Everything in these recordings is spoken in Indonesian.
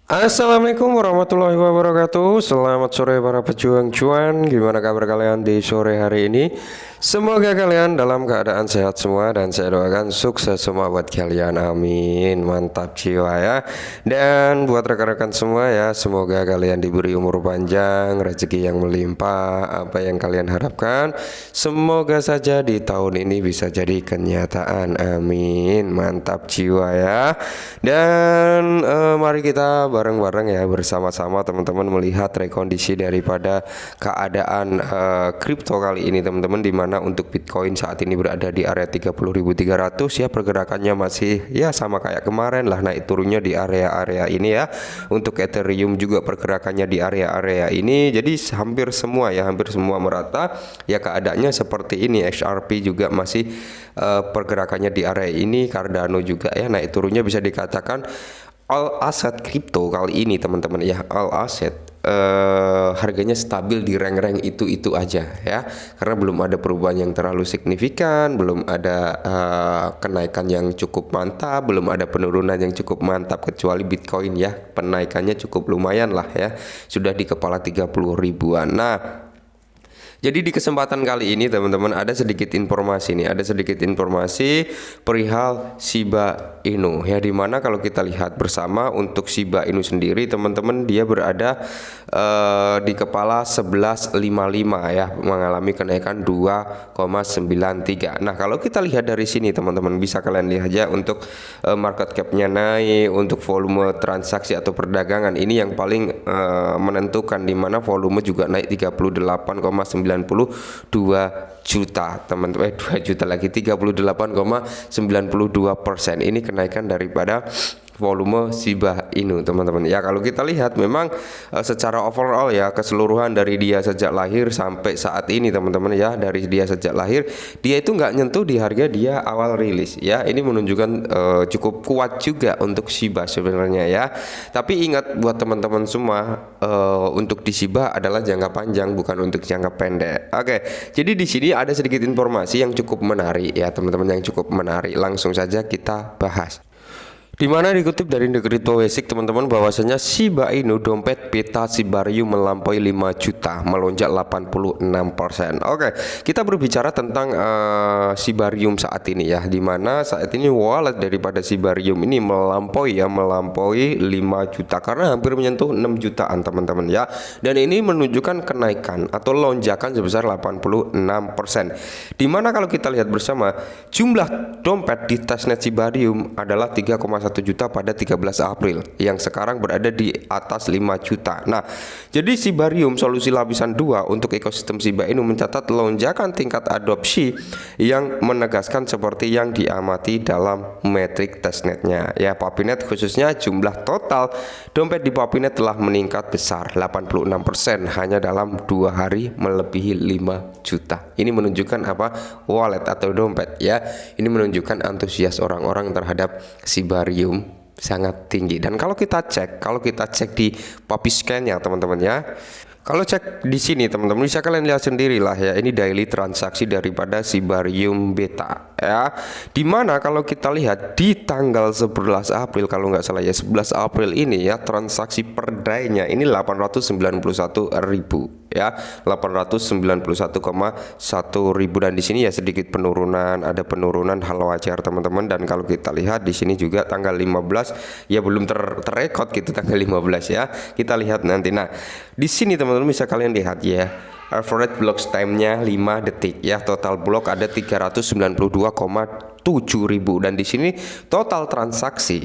Assalamualaikum warahmatullahi wabarakatuh. Selamat sore para pejuang cuan. Gimana kabar kalian di sore hari ini? Semoga kalian dalam keadaan sehat semua dan saya doakan sukses semua buat kalian. Amin. Mantap jiwa ya. Dan buat rekan-rekan semua ya, semoga kalian diberi umur panjang, rezeki yang melimpah, apa yang kalian harapkan. Semoga saja di tahun ini bisa jadi kenyataan. Amin. Mantap jiwa ya. Dan mari kita bareng-bareng ya bersama-sama teman-teman melihat rekondisi daripada keadaan kripto kali ini teman-teman, di mana untuk Bitcoin saat ini berada di area 30.300 ya, pergerakannya masih ya sama kayak kemarin lah, naik turunnya di area-area ini ya. Untuk Ethereum juga pergerakannya di area-area ini, jadi hampir semua merata ya keadaannya seperti ini. XRP juga masih pergerakannya di area ini, Cardano juga ya naik turunnya bisa dikatakan all aset kripto kali ini teman-teman ya, all aset harganya stabil di rank-rank itu aja ya, karena belum ada perubahan yang terlalu signifikan, belum ada kenaikan yang cukup mantap, belum ada penurunan yang cukup mantap, kecuali Bitcoin ya, penaikannya cukup lumayan lah ya, sudah di kepala 30 ribuan. Nah, jadi di kesempatan kali ini teman-teman ada sedikit informasi perihal Shiba Inu ya, dimana kalau kita lihat bersama untuk Shiba Inu sendiri teman-teman, dia berada di kepala 1155 ya, mengalami kenaikan 2,93. Nah, kalau kita lihat dari sini teman-teman, bisa kalian lihat aja untuk market capnya naik, untuk volume transaksi atau perdagangan ini yang paling menentukan, dimana volume juga naik 38,92 juta teman-teman, 2 juta lagi, 38,92%. Ini kenaikan daripada volume Shiba Inu teman-teman ya. Kalau kita lihat memang secara overall ya, keseluruhan dari dia sejak lahir sampai saat ini teman-teman ya, dari dia sejak lahir dia itu nggak nyentuh di harga dia awal rilis ya. Ini menunjukkan cukup kuat juga untuk Shiba sebenarnya ya. Tapi ingat buat teman-teman semua, untuk di Shiba adalah jangka panjang, bukan untuk jangka pendek. Oke, jadi di sini ada sedikit informasi yang cukup menarik ya teman-teman, yang cukup menarik. Langsung saja kita bahas. Di mana dikutip dari The Crypto Basic teman-teman, bahwasanya Shiba Inu dompet beta Shibarium melampaui 5 juta, melonjak 86%. Oke, kita berbicara tentang Shibarium saat ini ya, di mana saat ini wallet daripada Shibarium ini melampaui 5 juta, karena hampir menyentuh 6 jutaan teman-teman ya. Dan ini menunjukkan kenaikan atau lonjakan sebesar 86%. Di mana kalau kita lihat bersama, jumlah dompet di testnet Shibarium adalah 3,1 juta pada 13 April, yang sekarang berada di atas 5 juta. Nah, jadi Shibarium solusi lapisan 2 untuk ekosistem Shiba Inu mencatat lonjakan tingkat adopsi yang menegaskan seperti yang diamati dalam metrik testnetnya ya. Papinet khususnya jumlah total dompet di Papinet telah meningkat besar 86% hanya dalam 2 hari, melebihi 5 juta. Ini menunjukkan apa? Wallet atau dompet ya. Ini menunjukkan antusias orang-orang terhadap Shibarium sangat tinggi. Dan kalau kita cek di Papiscan ya teman-teman ya, kalau cek di sini teman-teman bisa kalian lihat sendirilah ya, ini daily transaksi daripada Shibarium beta ya. Dimana kalau kita lihat di tanggal 11 April kalau nggak salah ya, 11 April ini ya, transaksi per day-nya ini 891 ribu ya, 891,1 ribu. Dan di sini ya sedikit penurunan, ada penurunan, hal wajar teman-teman. Dan kalau kita lihat di sini juga tanggal 15 ya, belum terrekod gitu tanggal 15 ya. Kita lihat nanti. Nah, di sini teman-teman bisa kalian lihat ya, average block time-nya 5 detik ya, total block ada 392,7 ribu. Dan di sini total transaksi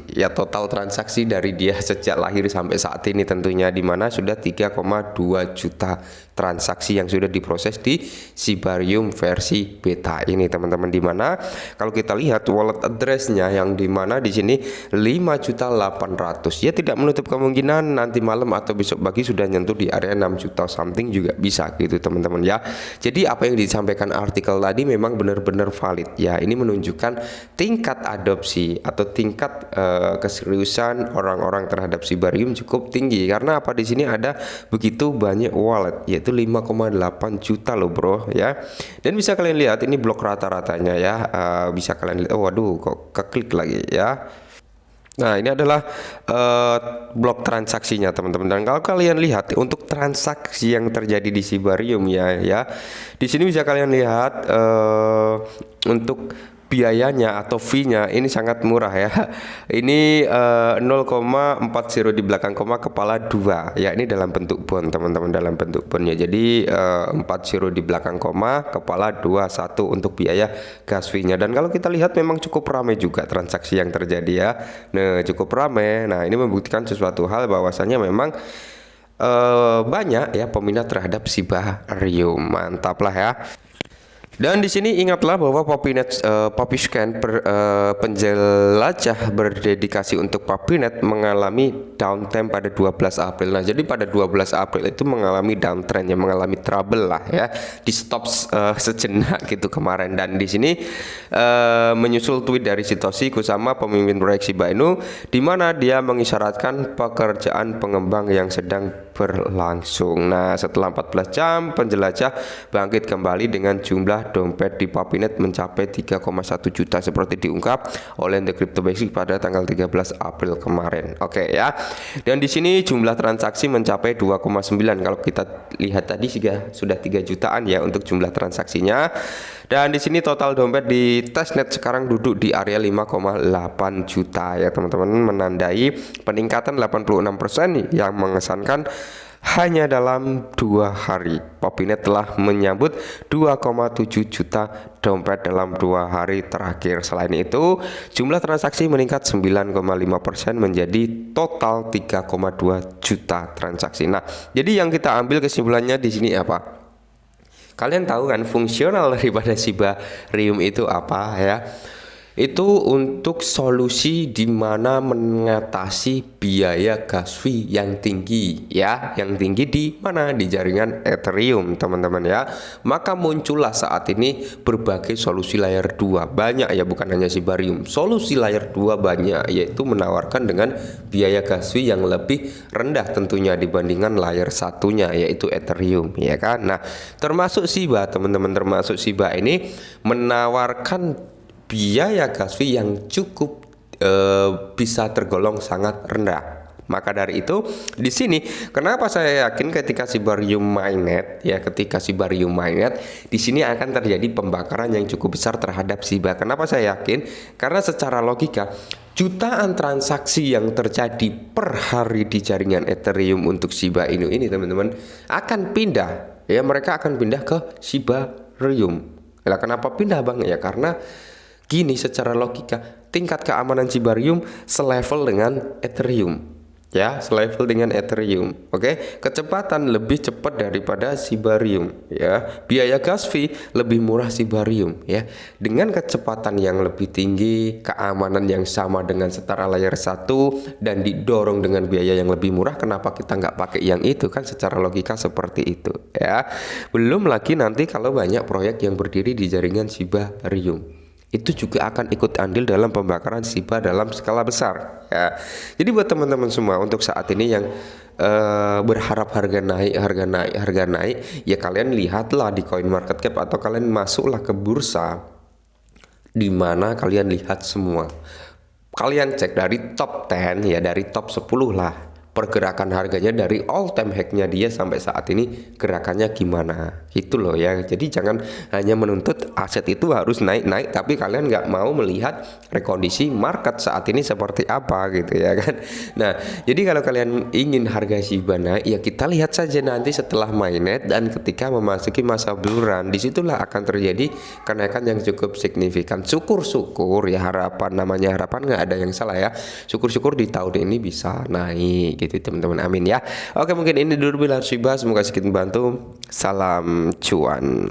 dari dia sejak lahir sampai saat ini tentunya, dimana sudah 3,2 juta transaksi yang sudah diproses di Shibarium versi beta ini teman-teman. Dimana kalau kita lihat wallet address-nya yang dimana di sini 5.800.000 ya, tidak menutup kemungkinan nanti malam atau besok pagi sudah nyentuh di area 6 juta something juga bisa gitu teman-teman ya. Jadi apa yang disampaikan artikel tadi memang benar-benar valid ya. Ini menunjukkan tingkat adopsi atau tingkat keseriusan orang-orang terhadap Shibarium cukup tinggi, karena apa, di sini ada begitu banyak wallet, yaitu 5,8 juta loh bro ya. Dan bisa kalian lihat ini blok rata-ratanya ya, bisa kalian lihat. Oh waduh, kok keklik lagi ya. Nah, ini adalah blok transaksinya teman-teman. Dan kalau kalian lihat untuk transaksi yang terjadi di Sibarium ya, di sini bisa kalian lihat untuk biayanya atau fee-nya ini sangat murah ya. Ini 0,40 di belakang koma kepala 2 ya, ini dalam bentuk bond teman-teman, dalam bentuk bondnya. Jadi 40 di belakang koma kepala 21 untuk biaya gas fee-nya. Dan kalau kita lihat memang cukup ramai juga transaksi yang terjadi ya. Nah, cukup ramai. Nah, ini membuktikan sesuatu hal bahwasanya memang banyak ya peminat terhadap Sibarium. Mantap lah ya. Dan di sini ingatlah bahwa PuppyScan penjelajah berdedikasi untuk PuppyNet mengalami downtime pada 12 April. Nah, jadi pada 12 April itu mengalami downtrend ya, mengalami trouble lah ya, di stop sejenak gitu kemarin. Dan di sini menyusul tweet dari Satoshi Kusama, pemimpin proyek Shiba Inu, di mana dia mengisyaratkan pekerjaan pengembang yang sedang berlangsung. Nah, setelah 14 jam penjelajah bangkit kembali dengan jumlah dompet di PuppyNet mencapai 3,1 juta seperti diungkap oleh The Crypto Basics pada tanggal 13 April kemarin. Oke ya. Dan di sini jumlah transaksi mencapai 2,9. Kalau kita lihat tadi sudah 3 jutaan ya untuk jumlah transaksinya. Dan di sini total dompet di testnet sekarang duduk di area 5,8 juta ya teman-teman, menandai peningkatan 86% yang mengesankan hanya dalam 2 hari. PuppyNet telah menyambut 2,7 juta dompet dalam 2 hari terakhir. Selain itu, jumlah transaksi meningkat 9,5% menjadi total 3,2 juta transaksi. Nah, jadi yang kita ambil kesimpulannya di sini apa? Kalian tahu kan fungsional daripada Sibarium itu apa ya? Itu untuk solusi di mana mengatasi biaya gas fee yang tinggi ya, yang tinggi di mana, di jaringan Ethereum teman-teman ya. Maka muncullah saat ini berbagai solusi layer 2 banyak ya, bukan hanya Sibarium. Solusi layer 2 banyak, yaitu menawarkan dengan biaya gas fee yang lebih rendah tentunya dibandingkan layer satunya yaitu Ethereum ya kan. Nah, termasuk Shiba teman-teman, termasuk Shiba ini menawarkan biaya gas fee yang cukup bisa tergolong sangat rendah. Maka dari itu di sini kenapa saya yakin ketika Sibarium mainnet ya, ketika Sibarium mainnet di sini akan terjadi pembakaran yang cukup besar terhadap Shiba. Kenapa saya yakin? Karena secara logika jutaan transaksi yang terjadi per hari di jaringan Ethereum untuk Shiba Inu ini teman-teman akan pindah ya, mereka akan pindah ke Sibarium. Lah kenapa pindah Bang? Ya karena gini, secara logika tingkat keamanan Sibarium selevel dengan Ethereum ya, selevel dengan Ethereum. Oke, kecepatan lebih cepat daripada Sibarium ya, biaya gas fee lebih murah Sibarium ya, dengan kecepatan yang lebih tinggi, keamanan yang sama dengan setara layer 1 dan didorong dengan biaya yang lebih murah. Kenapa kita nggak pakai yang itu kan, secara logika seperti itu ya. Belum lagi nanti kalau banyak proyek yang berdiri di jaringan Sibarium, itu juga akan ikut andil dalam pembakaran Shiba dalam skala besar ya. Jadi buat teman-teman semua untuk saat ini yang berharap harga naik ya, kalian lihatlah di CoinMarketCap atau kalian masuklah ke bursa di mana kalian lihat semua. Kalian cek dari top 10 ya, dari top 10 lah pergerakan harganya dari all time high-nya dia sampai saat ini gerakannya gimana gitu loh ya. Jadi jangan hanya menuntut aset itu harus naik-naik tapi kalian nggak mau melihat rekondisi market saat ini seperti apa gitu ya kan. Nah, jadi kalau kalian ingin harga Shiba naik ya, kita lihat saja nanti setelah mainnet dan ketika memasuki masa bulan, disitulah akan terjadi kenaikan yang cukup signifikan. Syukur-syukur ya, harapan, namanya harapan, nggak ada yang salah ya. Syukur-syukur di tahun ini bisa naik gitu teman-teman, amin ya. Oke, mungkin ini dulu Bilar Shiba, semoga sedikit membantu. Salam cuan.